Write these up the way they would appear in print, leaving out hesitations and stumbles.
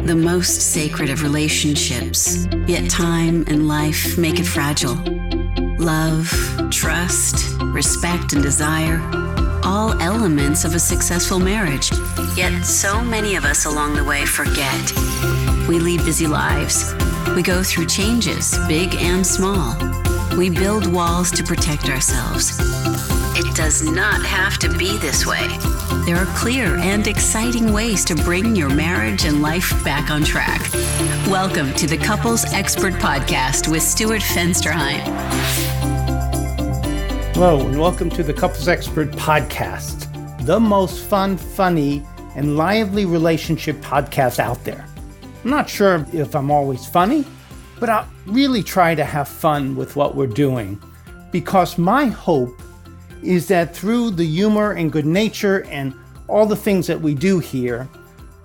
the most sacred of relationships, yet time and life make it fragile. Love, trust, respect, and desire, all elements of a successful marriage. Yet so many of us along the way forget. We lead busy lives. We go through changes, big and small. We build walls to protect ourselves. It does not have to be this way. There are clear and exciting ways to bring your marriage and life back on track. Welcome to the Couples Expert Podcast with Stuart Fensterheim. Hello, and welcome to the Couples Expert Podcast, the most fun, funny, and lively relationship podcast out there. I'm not sure if I'm always funny, but I really try to have fun with what we're doing, because my hope is that through the humor and good nature and all the things that we do here,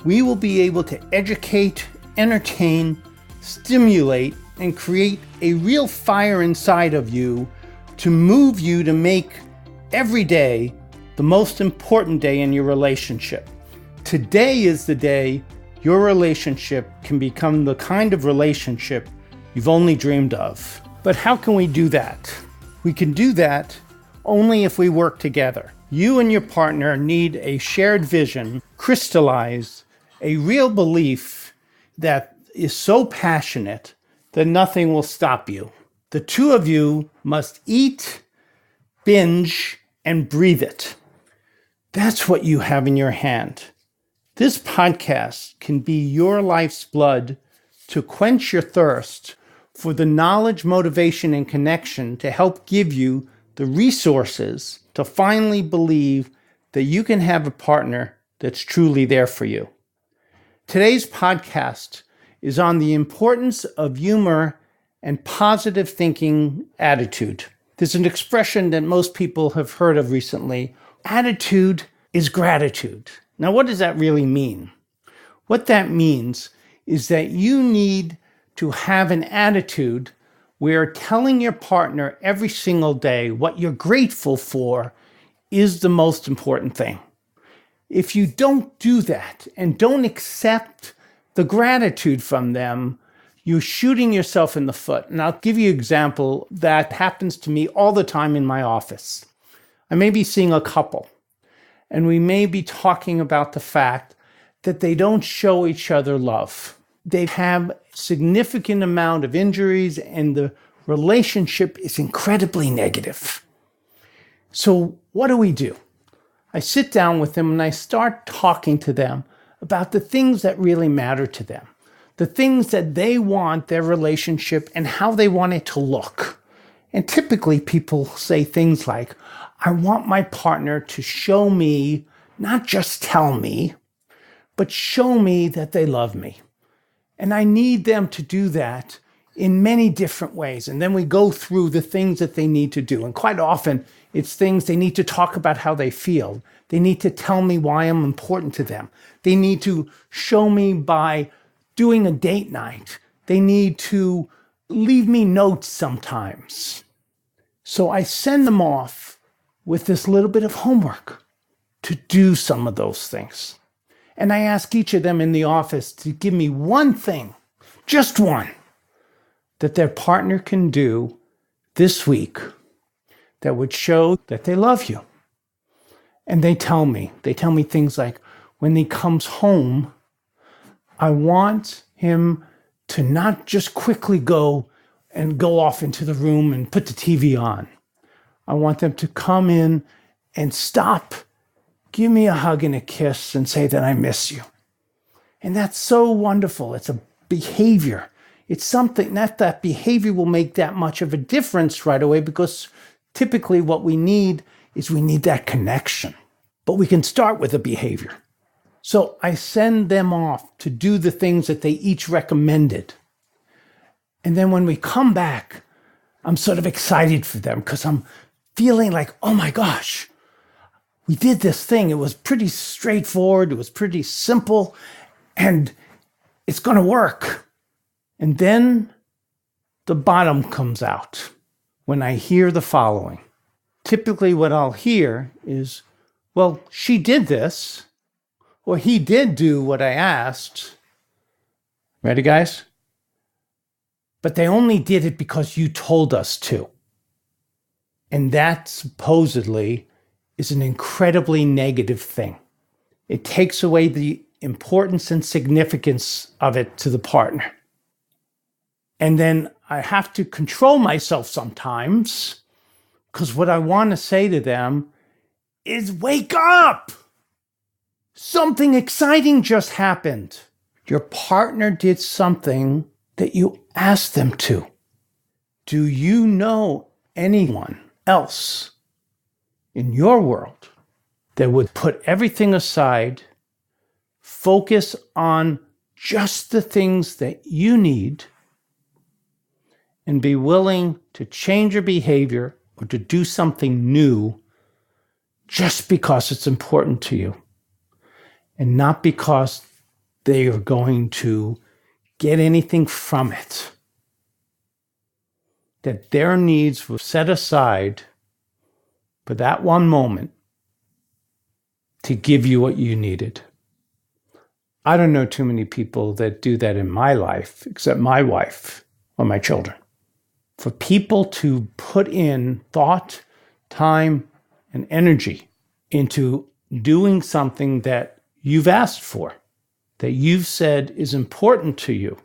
we will be able to educate, entertain, stimulate, and create a real fire inside of you to move you to make every day the most important day in your relationship. Today is the day your relationship can become the kind of relationship you've only dreamed of. But how can we do that? We can do that only if we work together. You and your partner need a shared vision, crystallize a real belief that is so passionate that nothing will stop you. The two of you must eat, binge, and breathe it. That's what you have in your hand. This podcast can be your life's blood to quench your thirst for the knowledge, motivation, and connection to help give you the resources to finally believe that you can have a partner that's truly there for you. Today's podcast is on the importance of humor and positive thinking attitude. There's an expression that most people have heard of recently. Attitude is gratitude. Now, what does that really mean? What that means is that you need to have an attitude where telling your partner every single day what you're grateful for is the most important thing. If you don't do that and don't accept the gratitude from them, you're shooting yourself in the foot. And I'll give you an example that happens to me all the time in my office. I may be seeing a couple, and we may be talking about the fact that they don't show each other love. They have significant amount of injuries and the relationship is incredibly negative. So what do? I sit down with them and I start talking to them about the things that really matter to them, the things that they want their relationship and how they want it to look. And typically people say things like, I want my partner to show me, not just tell me, but show me that they love me. And I need them to do that in many different ways. And then we go through the things that they need to do. And quite often, it's things they need to talk about how they feel. They need to tell me why I'm important to them. They need to show me by doing a date night. They need to leave me notes sometimes. So I send them off with this little bit of homework to do some of those things. And I ask each of them in the office to give me one thing, just one, that their partner can do this week that would show that they love you. And they tell me things like, when he comes home, I want him to not just quickly go off into the room and put the TV on. I want them to come in and stop, give me a hug and a kiss and say that I miss you. And that's so wonderful. It's a behavior. It's something that behavior will make that much of a difference right away, because typically what we need that connection. But we can start with a behavior. So I send them off to do the things that they each recommended. And then when we come back, I'm sort of excited for them because I'm feeling like, oh my gosh, we did this thing. It was pretty straightforward. It was pretty simple, and it's going to work. And then the bottom comes out when I hear the following. Typically what I'll hear is, well, she did this, or he did do what I asked, Ready, guys? But they only did it because you told us to. And that supposedly is an incredibly negative thing. It takes away the importance and significance of it to the partner. And then I have to control myself sometimes because what I want to say to them is, wake up! Something exciting just happened. Your partner did something that you asked them to. Do you know anyone else in your world that would put everything aside, focus on just the things that you need, and be willing to change your behavior or to do something new just because it's important to you and not because they are going to get anything from it? That their needs were set aside for that one moment to give you what you needed. I don't know too many people that do that in my life, except my wife or my children. For people to put in thought, time, and energy into doing something that you've asked for, that you've said is important to you,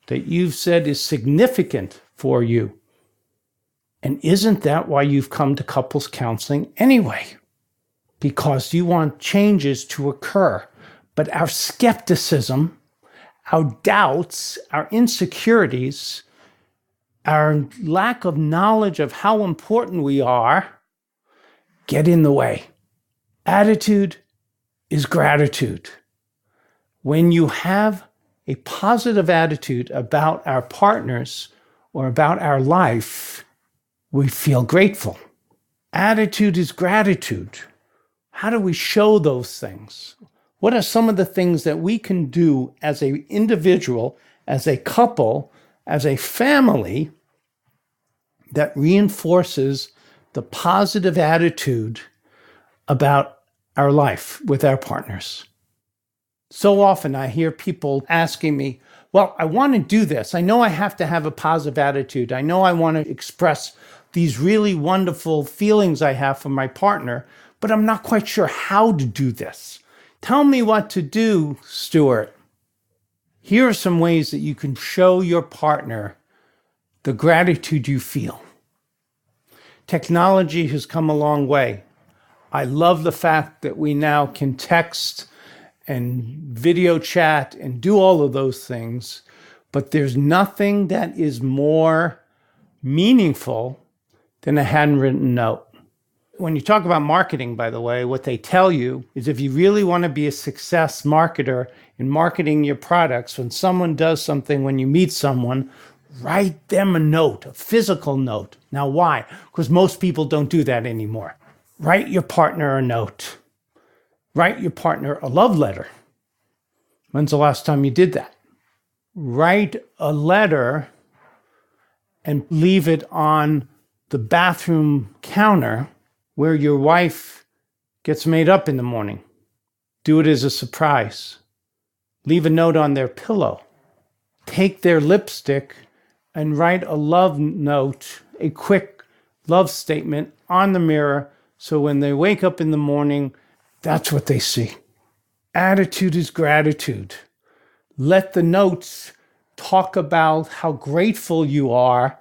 that you've said is significant for you. And isn't that why you've come to couples counseling anyway? Because you want changes to occur. But our skepticism, our doubts, our insecurities, our lack of knowledge of how important we are get in the way. Attitude is gratitude. When you have a positive attitude about our partners or about our life, we feel grateful. Attitude is gratitude. How do we show those things? What are some of the things that we can do as an individual, as a couple, as a family that reinforces the positive attitude about our life with our partners? So often I hear people asking me, well, I want to do this. I know I have to have a positive attitude. I know I want to express these really wonderful feelings I have for my partner, but I'm not quite sure how to do this. Tell me what to do, Stuart. Here are some ways that you can show your partner the gratitude you feel. Technology has come a long way. I love the fact that we now can text and video chat and do all of those things, but there's nothing that is more meaningful than a handwritten note. When you talk about marketing, by the way, what they tell you is if you really want to be a success marketer in marketing your products, when someone does something, when you meet someone, write them a note, a physical note. Now, why? Because most people don't do that anymore. Write your partner a note. Write your partner a love letter. When's the last time you did that? Write a letter and leave it on the bathroom counter where your wife gets made up in the morning. Do it as a surprise. Leave a note on their pillow. Take their lipstick and write a love note, a quick love statement on the mirror, so when they wake up in the morning, that's what they see. Attitude is gratitude. Let the notes talk about how grateful you are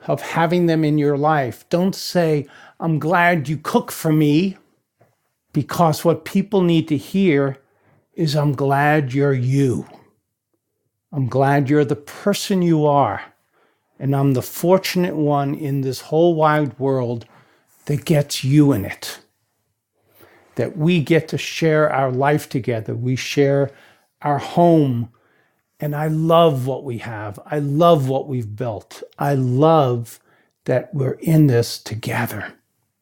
of having them in your life. Don't say, I'm glad you cook for me, because what people need to hear is, I'm glad you're you. I'm glad you're the person you are. And I'm the fortunate one in this whole wide world that gets you in it. That we get to share our life together. We share our home. And I love what we have. I love what we've built. I love that we're in this together.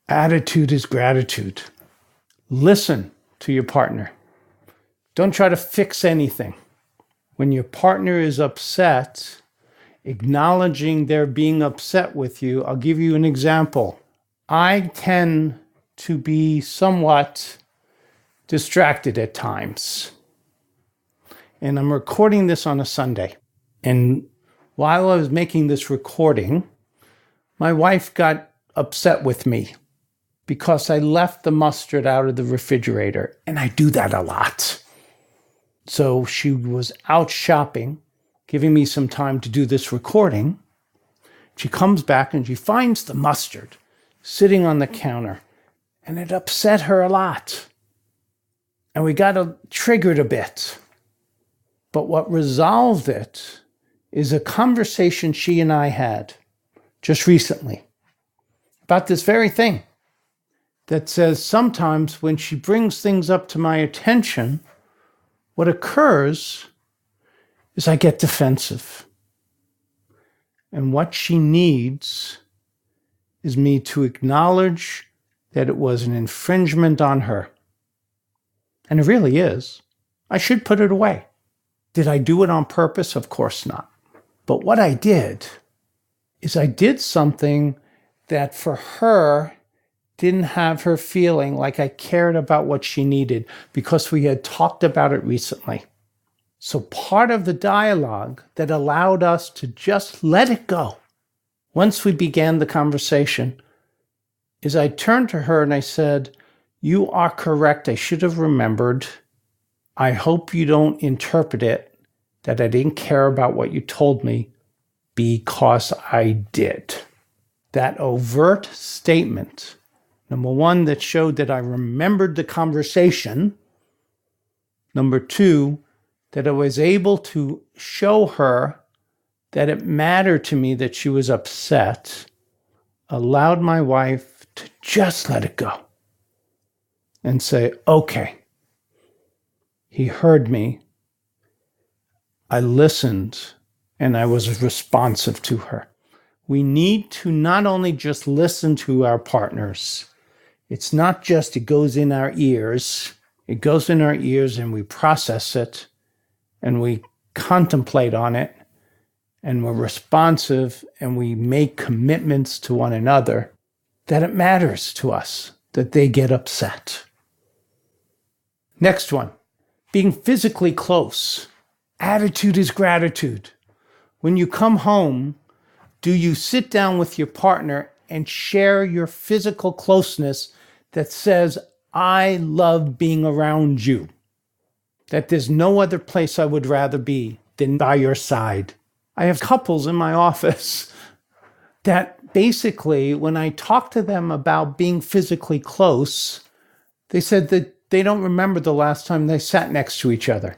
Attitude is gratitude. Listen to your partner. Don't try to fix anything. When your partner is upset, acknowledging they're being upset with you, I'll give you an example. I tend to be somewhat distracted at times. And I'm recording this on a Sunday. And while I was making this recording, my wife got upset with me because I left the mustard out of the refrigerator. And I do that a lot. So she was out shopping, giving me some time to do this recording. She comes back and she finds the mustard sitting on the counter. And it upset her a lot. And we got triggered a bit. But what resolved it is a conversation she and I had just recently about this very thing that says sometimes when she brings things up to my attention, what occurs is I get defensive. And what she needs is me to acknowledge that it was an infringement on her. And it really is. I should put it away. Did I do it on purpose? Of course not. But what I did is I did something that for her didn't have her feeling like I cared about what she needed because we had talked about it recently. So part of the dialogue that allowed us to just let it go once we began the conversation is I turned to her and I said, "You are correct. I should have remembered. I hope you don't interpret it that I didn't care about what you told me because I did." That overt statement, number one, that showed that I remembered the conversation. Number two, that I was able to show her that it mattered to me that she was upset, allowed my wife to just let it go and say, okay, he heard me, I listened, and I was responsive to her. We need to not only just listen to our partners. It's not just it goes in our ears. It goes in our ears and we process it and we contemplate on it and we're responsive and we make commitments to one another that it matters to us that they get upset. Next one, being physically close. Attitude is gratitude. When you come home, do you sit down with your partner and share your physical closeness that says, I love being around you, that there's no other place I would rather be than by your side? I have couples in my office that basically, when I talk to them about being physically close, they said that they don't remember the last time they sat next to each other.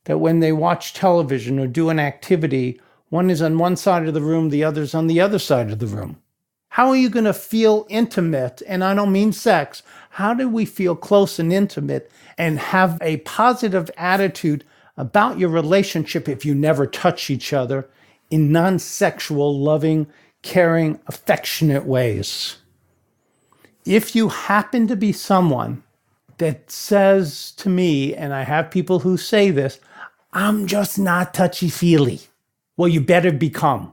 That when they watch television or do an activity, one is on one side of the room, the other's on the other side of the room. How are you going to feel intimate? And I don't mean sex. How do we feel close and intimate and have a positive attitude about your relationship if you never touch each other in non-sexual, loving, caring, affectionate ways? If you happen to be someone that says to me, and I have people who say this, I'm just not touchy-feely. Well, you better become.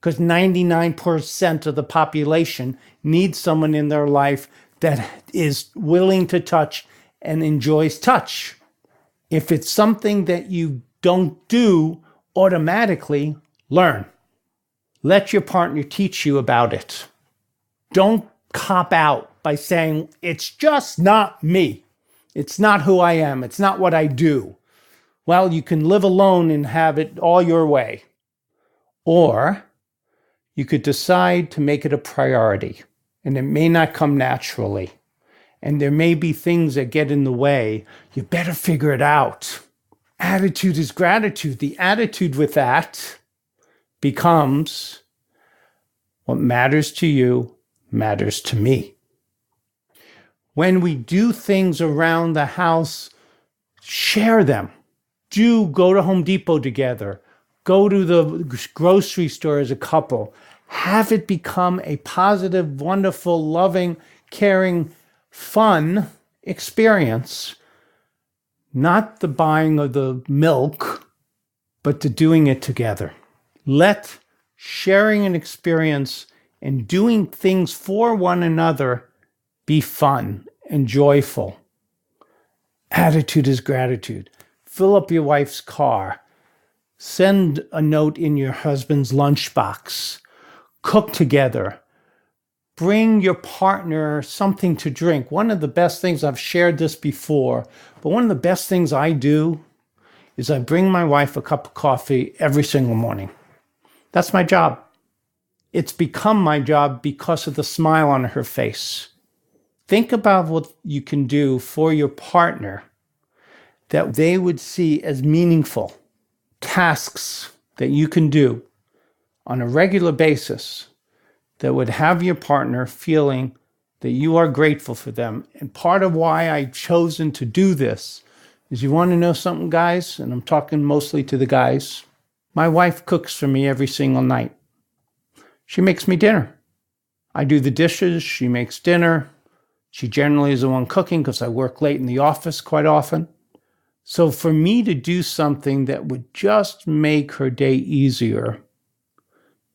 Because 99% of the population needs someone in their life that is willing to touch and enjoys touch. If it's something that you don't do automatically, learn. Let your partner teach you about it. Don't cop out by saying, it's just not me. It's not who I am. It's not what I do. Well, you can live alone and have it all your way. Or you could decide to make it a priority, and it may not come naturally. And there may be things that get in the way. You better figure it out. Attitude is gratitude. The attitude with that becomes, what matters to you matters to me. When we do things around the house, share them. Do go to Home Depot together. Go to the grocery store as a couple. Have it become a positive, wonderful, loving, caring, fun experience. Not the buying of the milk, but the doing it together. Let sharing an experience and doing things for one another be fun and joyful. Attitude is gratitude. fill up your wife's car, send a note in your husband's lunchbox, cook together, bring your partner something to drink. One of the best things, I've shared this before, but one of the best things I do is I bring my wife a cup of coffee every single morning. That's my job. It's become my job because of the smile on her face. Think about what you can do for your partner that they would see as meaningful tasks that you can do on a regular basis that would have your partner feeling that you are grateful for them. And part of why I've chosen to do this is, you want to know something, guys? And I'm talking mostly to the guys. My wife cooks for me every single night. She makes me dinner. I do the dishes. She makes dinner. She generally is the one cooking because I work late in the office quite often. So for me to do something that would just make her day easier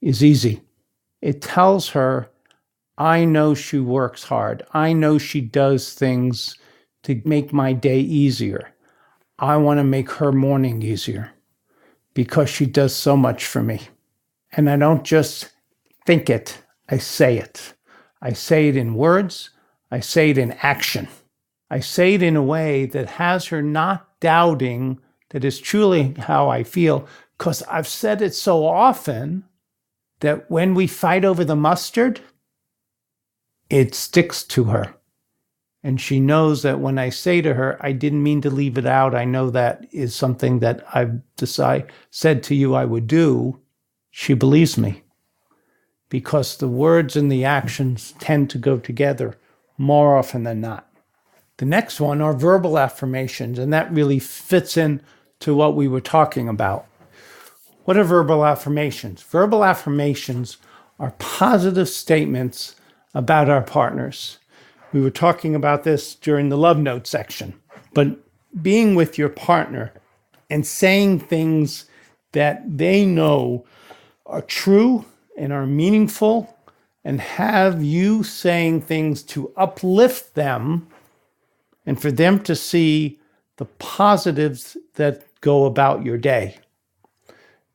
is easy. It tells her, I know she works hard. I know she does things to make my day easier. I want to make her morning easier because she does so much for me. And I don't just think it, I say it. I say it in words. I say it in action. I say it in a way that has her not doubting that is truly how I feel, because I've said it so often that when we fight over the mustard, it sticks to her. And she knows that when I say to her, I didn't mean to leave it out. I know that is something that I've said to you I would do. She believes me because the words and the actions tend to go together more often than not. The next one are verbal affirmations, and that really fits in to what we were talking about. What are verbal affirmations? Verbal affirmations are positive statements about our partners. We were talking about this during the love note section, but being with your partner and saying things that they know are true and are meaningful, and have you saying things to uplift them and for them to see the positives that go about your day.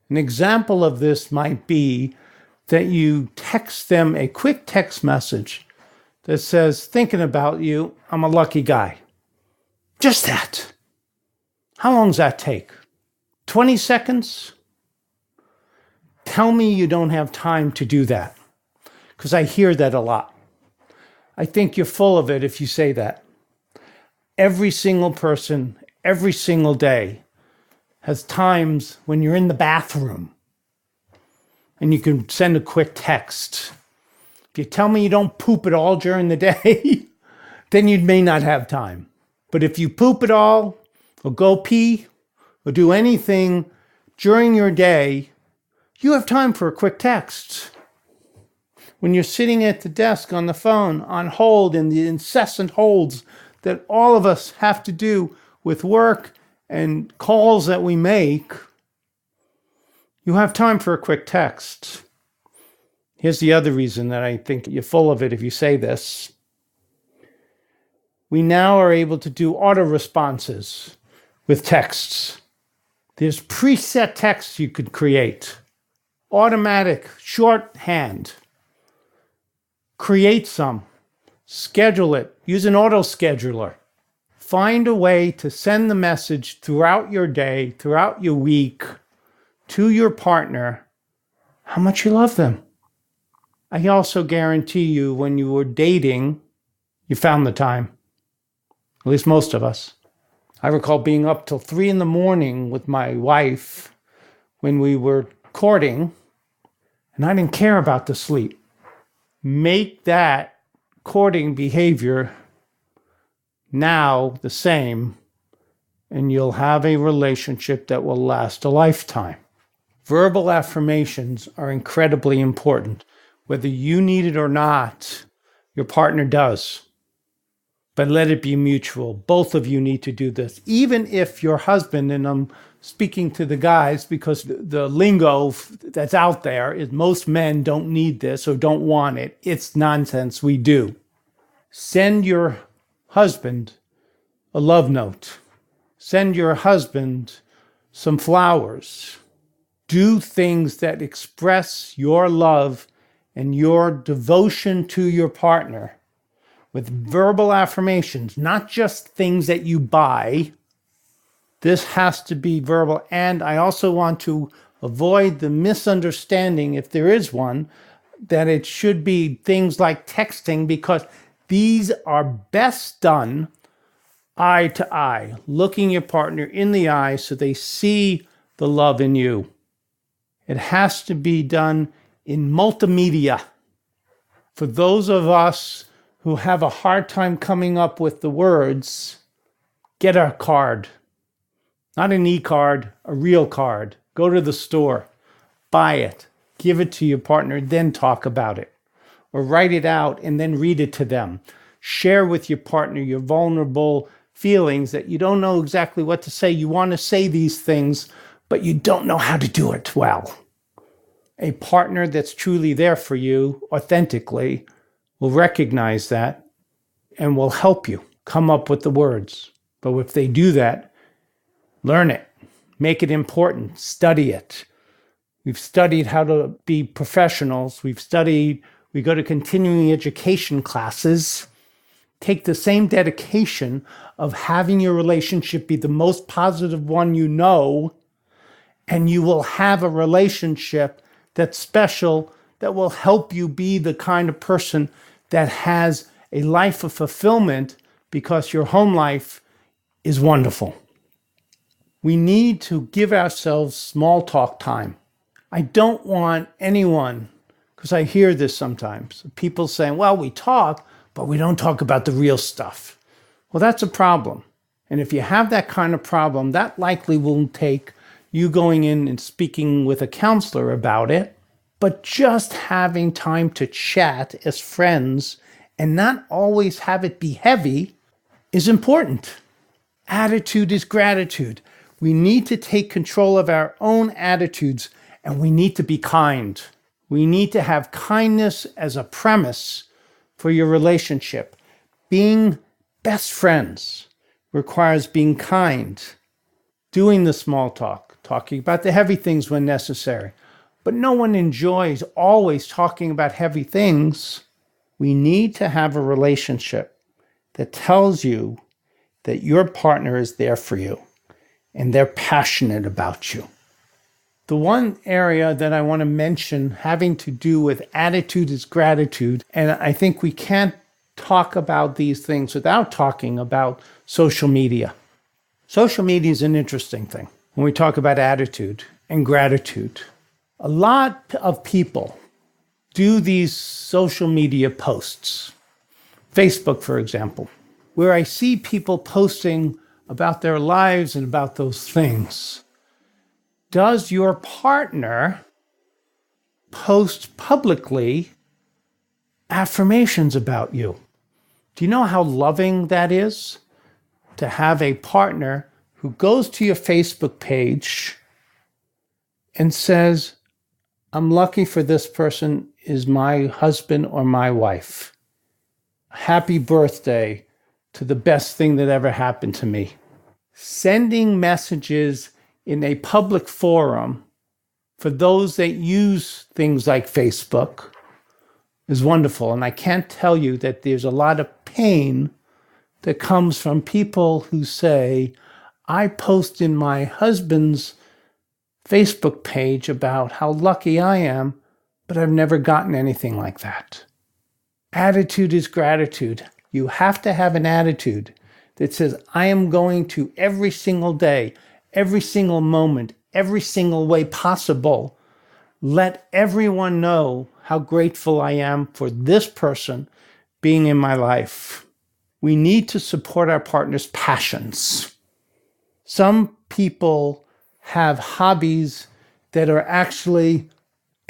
An example of this might be that you text them a quick text message that says, thinking about you, I'm a lucky guy. Just that. How long does that take? 20 seconds? Tell me you don't have time to do that, because I hear that a lot. I think you're full of it if you say that. Every single person, every single day, has times when you're in the bathroom and you can send a quick text. If you tell me you don't poop at all during the day, then you may not have time. But if you poop at all, or go pee, or do anything during your day, you have time for a quick text. When you're sitting at the desk on the phone, on hold, in the incessant holds that all of us have to do with work and calls that we make, you have time for a quick text. Here's the other reason that I think you're full of it if you say this. We now are able to do auto responses with texts. There's preset texts you could create. Automatic, shorthand. Create some. Schedule it. Use an auto scheduler. Find a way to send the message throughout your day, throughout your week, to your partner, how much you love them. I also guarantee you when you were dating, you found the time. At least most of us. I recall being up till 3 a.m. with my wife when we were courting, and I didn't care about the sleep. Make that courting behavior now the same, and you'll have a relationship that will last a lifetime. Verbal affirmations are incredibly important. Whether you need it or not, your partner does. But let it be mutual. Both of you need to do this. Even if your husband, and I'm speaking to the guys because the lingo that's out there is most men don't need this or don't want it. It's nonsense. We do. Send your husband a love note. Send your husband some flowers. Do things that express your love and your devotion to your partner with verbal affirmations, not just things that you buy. This has to be verbal. And I also want to avoid the misunderstanding, if there is one, that it should be things like texting, because these are best done eye to eye, looking your partner in the eye so they see the love in you. It has to be done in multimedia. For those of us who have a hard time coming up with the words, get a card. Not an e-card, a real card. Go to the store, buy it, give it to your partner, then talk about it. Or write it out and then read it to them. Share with your partner your vulnerable feelings that you don't know exactly what to say. You want to say these things, but you don't know how to do it well. A partner that's truly there for you authentically will recognize that and will help you come up with the words. But if they do that, learn it, make it important, study it. We've studied how to be professionals. We go to continuing education classes. Take the same dedication of having your relationship be the most positive one you know, and you will have a relationship that's special, that will help you be the kind of person that has a life of fulfillment because your home life is wonderful. We need to give ourselves small talk time. I don't want anyone, because I hear this sometimes, people saying, well, we talk, but we don't talk about the real stuff. Well, that's a problem. And if you have that kind of problem, that likely will take you going in and speaking with a counselor about it. But just having time to chat as friends and not always have it be heavy is important. Attitude is gratitude. We need to take control of our own attitudes, and we need to be kind. We need to have kindness as a premise for your relationship. Being best friends requires being kind, doing the small talk, talking about the heavy things when necessary. But no one enjoys always talking about heavy things. We need to have a relationship that tells you that your partner is there for you and they're passionate about you. The one area that I want to mention having to do with attitude is gratitude. And I think we can't talk about these things without talking about social media. Social media is an interesting thing when we talk about attitude and gratitude. A lot of people do these social media posts. Facebook, for example, where I see people posting about their lives and about those things. Does your partner post publicly affirmations about you? Do you know how loving that is? To have a partner who goes to your Facebook page and says, I'm lucky for this person is my husband or my wife. Happy birthday to the best thing that ever happened to me. Sending messages in a public forum for those that use things like Facebook is wonderful. And I can't tell you that there's a lot of pain that comes from people who say, I post in my husband's Facebook page about how lucky I am, but I've never gotten anything like that. Attitude is gratitude. You have to have an attitude that says, I am going to every single day, every single moment, every single way possible, let everyone know how grateful I am for this person being in my life. We need to support our partner's passions. Some people have hobbies that are actually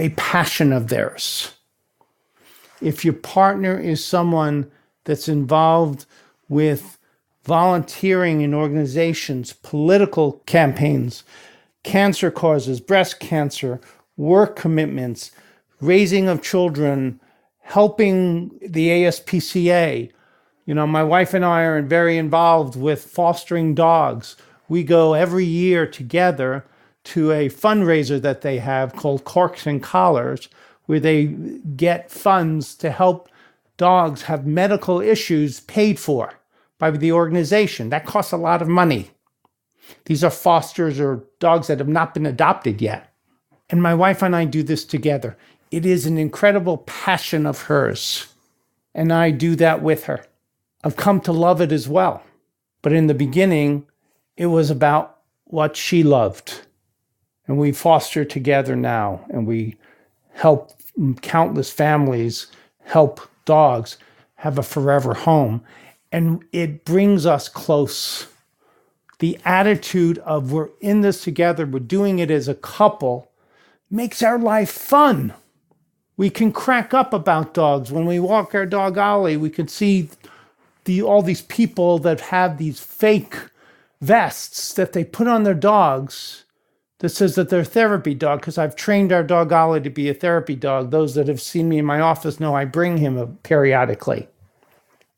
a passion of theirs. If your partner is someone that's involved with volunteering in organizations, political campaigns, cancer causes, breast cancer, work commitments, raising of children, helping the ASPCA. My wife and I are very involved with fostering dogs. We go every year together to a fundraiser that they have called Corks and Collars, where they get funds to help dogs have medical issues paid for by the organization. That costs a lot of money. These are fosters or dogs that have not been adopted yet. And my wife and I do this together. It is an incredible passion of hers, and I do that with her. I've come to love it as well. But in the beginning, it was about what she loved. And we foster together now, and we help countless families, help dogs have a forever home. And it brings us close. The attitude of we're in this together, we're doing it as a couple, makes our life fun. We can crack up about dogs. When we walk our dog Ollie, we can see all these people that have these fake vests that they put on their dogs that says that they're a therapy dog, because I've trained our dog Ollie to be a therapy dog. Those that have seen me in my office know I bring him periodically.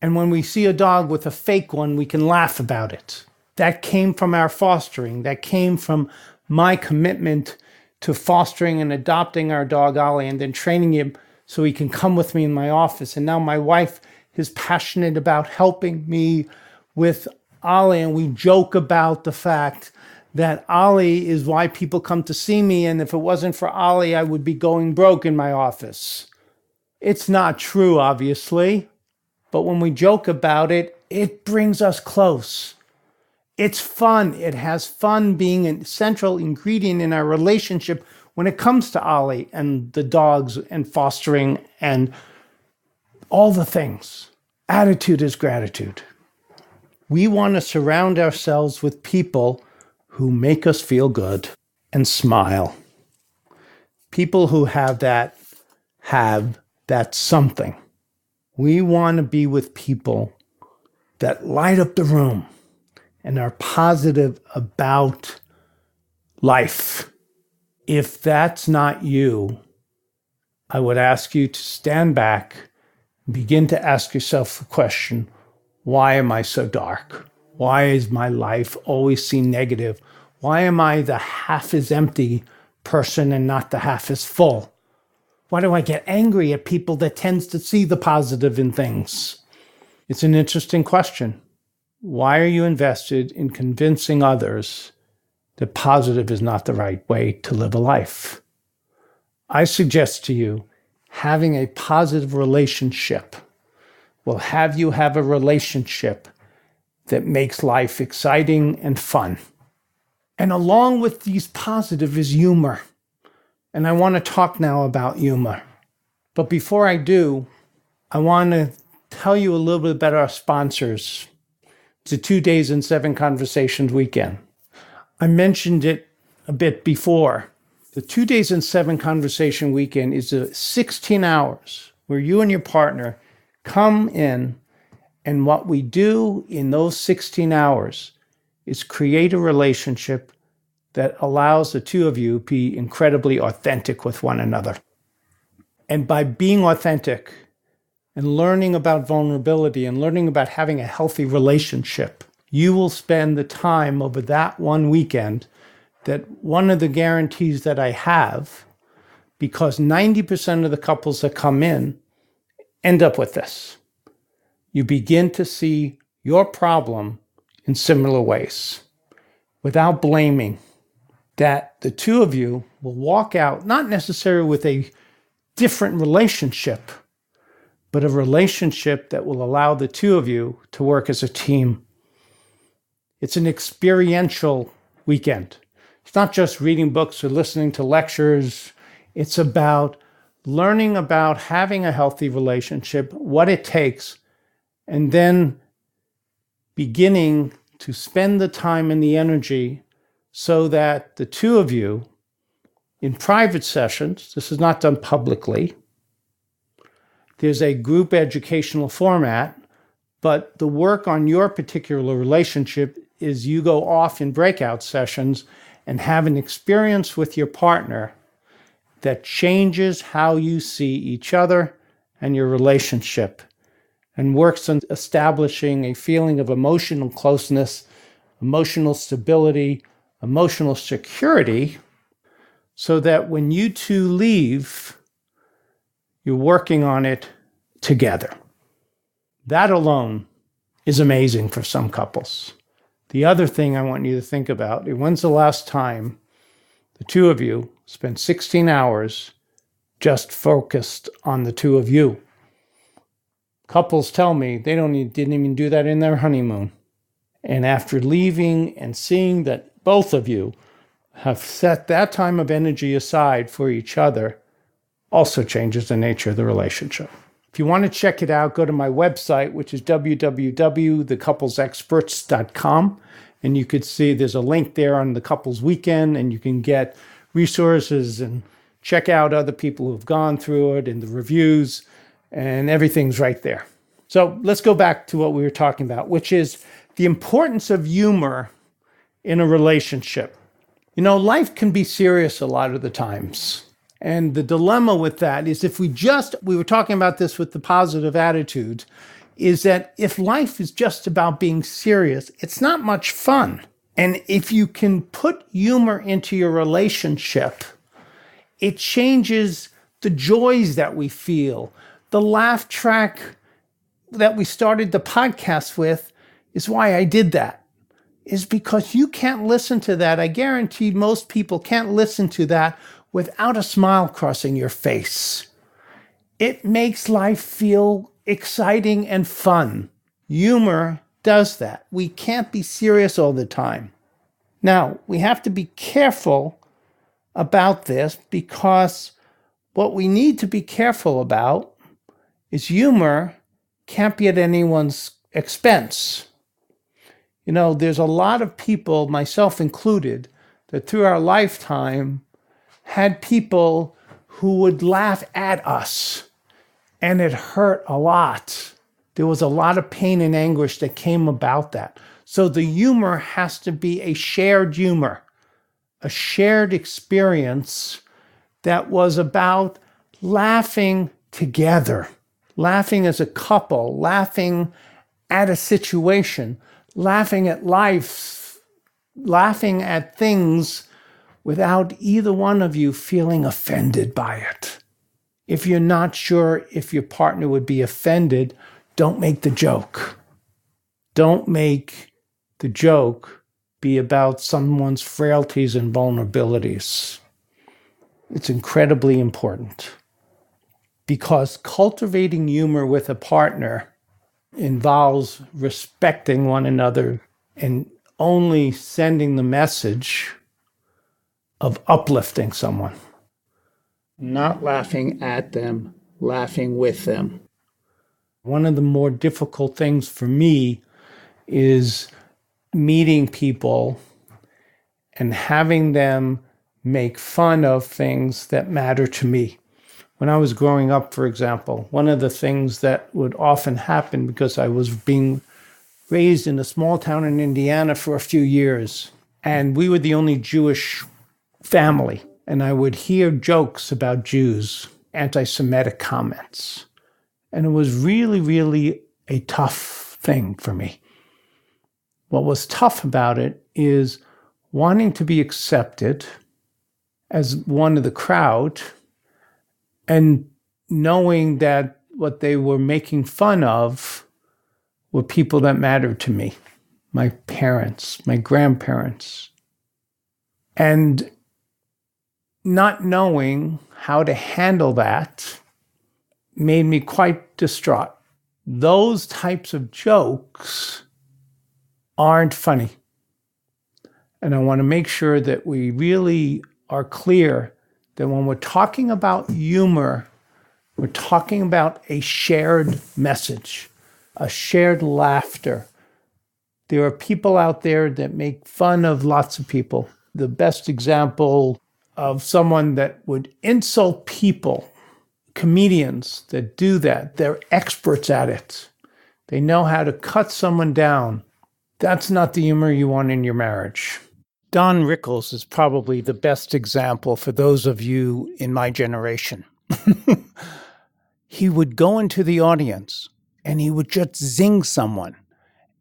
And when we see a dog with a fake one, we can laugh about it. That came from our fostering. That came from my commitment to fostering and adopting our dog Ollie and then training him so he can come with me in my office. And now my wife is passionate about helping me with Ollie, and we joke about the fact that Ollie is why people come to see me, and if it wasn't for Ollie, I would be going broke in my office. It's not true, obviously, but when we joke about it, it brings us close. It's fun. It has fun being a central ingredient in our relationship when it comes to Ollie and the dogs and fostering and all the things. Attitude is gratitude. We want to surround ourselves with people who make us feel good and smile. People who have that something. We want to be with people that light up the room and are positive about life. If that's not you, I would ask you to stand back and begin to ask yourself the question, why am I so dark? Why is my life always seen negative? Why am I the half is empty person and not the half is full? Why do I get angry at people that tends to see the positive in things? It's an interesting question. Why are you invested in convincing others that positive is not the right way to live a life? I suggest to you, having a positive relationship will have you have a relationship that makes life exciting and fun. And along with these positive is humor. And I want to talk now about humor. But before I do, I want to tell you a little bit about our sponsors. It's a 2 days and 7 conversations weekend. I mentioned it a bit before. The 2 days and 7 conversation weekend is 16 hours where you and your partner come in, and what we do in those 16 hours is create a relationship that allows the two of you to be incredibly authentic with one another. And by being authentic and learning about vulnerability and learning about having a healthy relationship, you will spend the time over that one weekend that one of the guarantees that I have, because 90% of the couples that come in end up with this. You begin to see your problem in similar ways without blaming, that the two of you will walk out, not necessarily with a different relationship, but a relationship that will allow the two of you to work as a team. It's an experiential weekend. It's not just reading books or listening to lectures. It's about learning about having a healthy relationship, what it takes, and then beginning to spend the time and the energy so that the two of you, in private sessions, this is not done publicly, there's a group educational format, but the work on your particular relationship is you go off in breakout sessions and have an experience with your partner that changes how you see each other and your relationship, and works on establishing a feeling of emotional closeness, emotional stability, emotional security, so that when you two leave, you're working on it together. That alone is amazing for some couples. The other thing I want you to think about, when's the last time the two of you spent 16 hours just focused on the two of you? Couples tell me they didn't even do that in their honeymoon. And after leaving and seeing that both of you have set that time of energy aside for each other, also changes the nature of the relationship. If you want to check it out, go to my website, which is www.thecouplesexperts.com. And you could see there's a link there on the Couples Weekend, and you can get resources and check out other people who've gone through it and the reviews, and everything's right there. So let's go back to what we were talking about, which is the importance of humor in a relationship. You know, life can be serious a lot of the times. And the dilemma with that is we were talking about this with the positive attitude, is that if life is just about being serious, it's not much fun. And if you can put humor into your relationship, it changes the joys that we feel. The laugh track that we started the podcast with is why I did that, is because you can't listen to that. I guarantee most people can't listen to that without a smile crossing your face. It makes life feel exciting and fun. Humor does that. We can't be serious all the time. Now, we have to be careful about this, because what we need to be careful about is humor can't be at anyone's expense. You know, there's a lot of people, myself included, that through our lifetime had people who would laugh at us, and it hurt a lot. There was a lot of pain and anguish that came about that. So the humor has to be a shared humor, a shared experience that was about laughing together, laughing as a couple, laughing at a situation, laughing at life, laughing at things without either one of you feeling offended by it. If you're not sure if your partner would be offended, don't make the joke. Don't make the joke be about someone's frailties and vulnerabilities. It's incredibly important, because cultivating humor with a partner involves respecting one another and only sending the message of uplifting someone. Not laughing at them, laughing with them. One of the more difficult things for me is meeting people and having them make fun of things that matter to me. When I was growing up, for example, one of the things that would often happen, because I was being raised in a small town in Indiana for a few years, and we were the only Jewish family, and I would hear jokes about Jews, anti-Semitic comments. And it was really, really a tough thing for me. What was tough about it is wanting to be accepted as one of the crowd, and knowing that what they were making fun of were people that mattered to me, my parents, my grandparents. And not knowing how to handle that made me quite distraught. Those types of jokes aren't funny. And I want to make sure that we really are clear that when we're talking about humor, we're talking about a shared message, a shared laughter. There are people out there that make fun of lots of people. The best example of someone that would insult people, comedians that do that, they're experts at it. They know how to cut someone down. That's not the humor you want in your marriage. Don Rickles is probably the best example for those of you in my generation. He would go into the audience and he would just zing someone,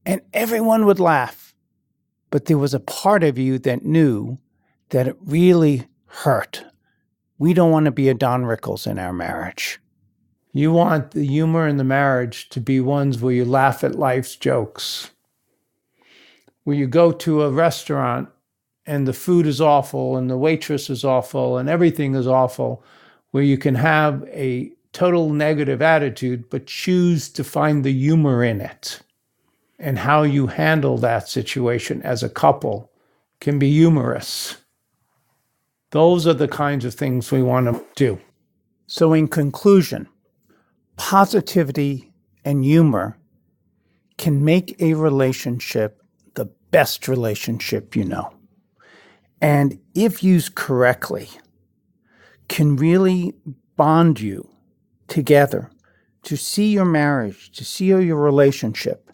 and everyone would laugh. but there was a part of you that knew that it really hurt. We don't want to be a Don Rickles in our marriage. You want the humor in the marriage to be ones where you laugh at life's jokes, where you go to a restaurant and the food is awful and the waitress is awful and everything is awful, where you can have a total negative attitude, but choose to find the humor in it. And how you handle that situation as a couple can be humorous. Those are the kinds of things we want to do. So in conclusion, positivity and humor can make a relationship the best relationship you know. And if used correctly, can really bond you together to see your marriage, to see your relationship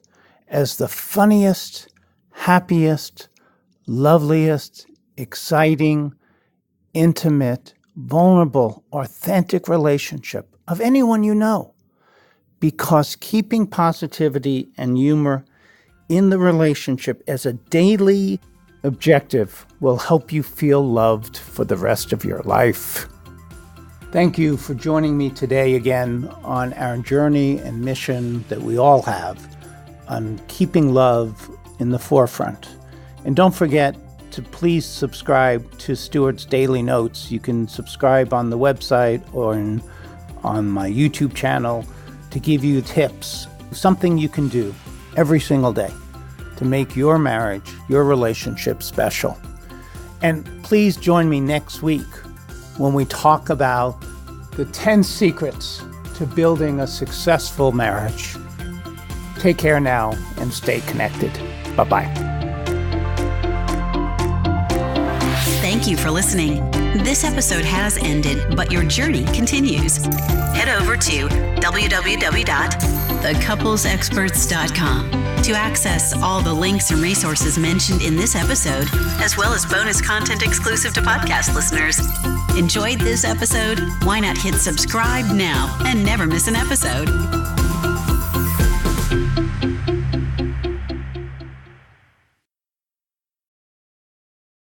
as the funniest, happiest, loveliest, exciting, intimate, vulnerable, authentic relationship of anyone you know. Because keeping positivity and humor in the relationship as a daily objective will help you feel loved for the rest of your life. Thank you for joining me today again on our journey and mission that we all have on keeping love in the forefront. And don't forget to please subscribe to Stuart's Daily Notes. You can subscribe on the website or on my YouTube channel to give you tips, something you can do every single day to make your marriage, your relationship special. And please join me next week when we talk about the 10 secrets to building a successful marriage. Take care now and stay connected. Bye-bye. Thank you for listening. This episode has ended, but your journey continues. Head over to www.thecouplesexperts.com to access all the links and resources mentioned in this episode, as well as bonus content exclusive to podcast listeners. Enjoyed this episode? Why not hit subscribe now and never miss an episode?